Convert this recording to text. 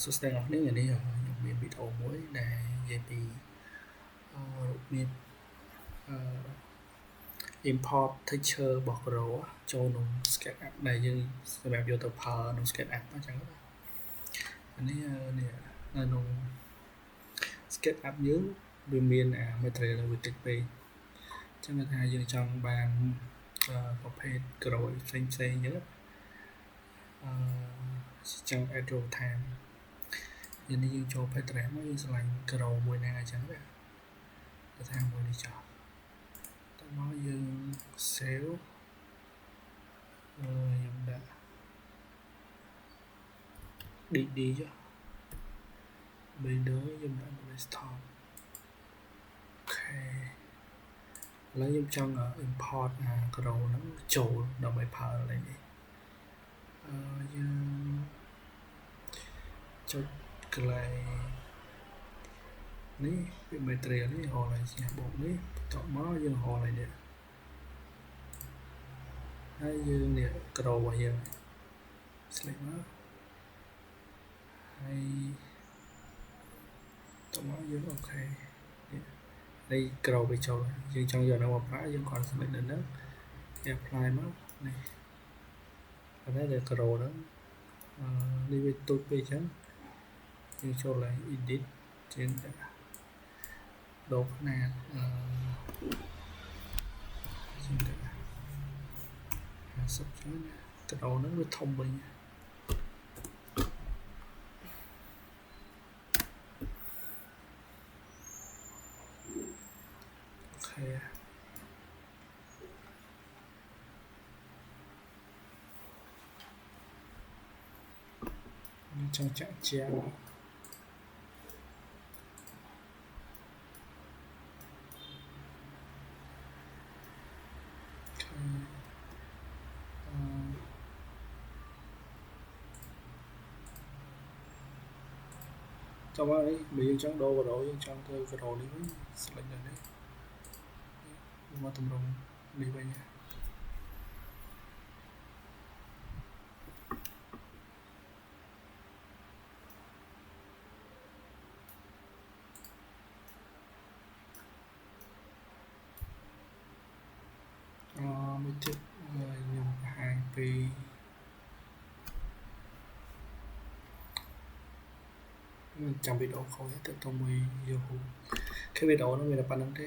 សួស្តីអ្នកនាងនេះខ្ញុំមានវីដេអូមួយដែលនិយាយពីរបៀបimport texture របស់ Corel ចូលក្នុង SketchUp ដែលយើងសម្រាប់យកទៅផលក្នុង SketchUp អញ្ចឹងនេះនៅក្នុង SketchUp យើងវាមាន material វាតិចពេកអញ្ចឹងថាយើងចង់បានប្រភេទ Corel ផ្សេងៗអញ្ចឹងចង់ add row time យើងចូល Pinterest មកយើងឆ្លាញ់ Corel មួយណាអញ្ចឹងណាទៅថាមួយនេះចោលតោះមកយើង save ខ្ញុំដាក់ DD ចុះ Blender ខ្ញុំដាក់ desktop អូខេឥឡូវខ្ញុំចង់ import Corel ហ្នឹងចូលដើម្បីផលอะไรនេះយើងចុចកន្លែងនេះវា material នេះរកឡើងជាបូកនេះបន្ទាប់មកយើងរកឡើងនេះហើយយើងនេះ Corel របស់យើង select មកហើយតោះមកយើងអូខេនេះ Corel វាចូលយើងចង់យកnóមកប្រើយើងគ្រាន់ select នៅហ្នឹង apply មកនេះប៉ុន្តែដល់ Corel ហ្នឹងនេះវាទូចពេកអញ្ចឹងយើងចូលឡើង edit យើងដាក់ដូរຂະຫນາດយើងដាក់50ចឹង Corel ហ្នឹងវាធំវិញអូខេខ្ញុំចង់ចាក់ជាងតោះមកនេះបើយើងចង់ដូរ Corel យើងចង់ធ្វើ Corel នេះវិញ select នៅនេះមកតម្រង់នេះវិញមួយទៀតខ្ញុំបង្ហាញពីចាំវីដេអូខូចទៅមួយ Yahoo គឺវីដេអូហ្នឹងវាតែប៉ុណ្្នឹងទេ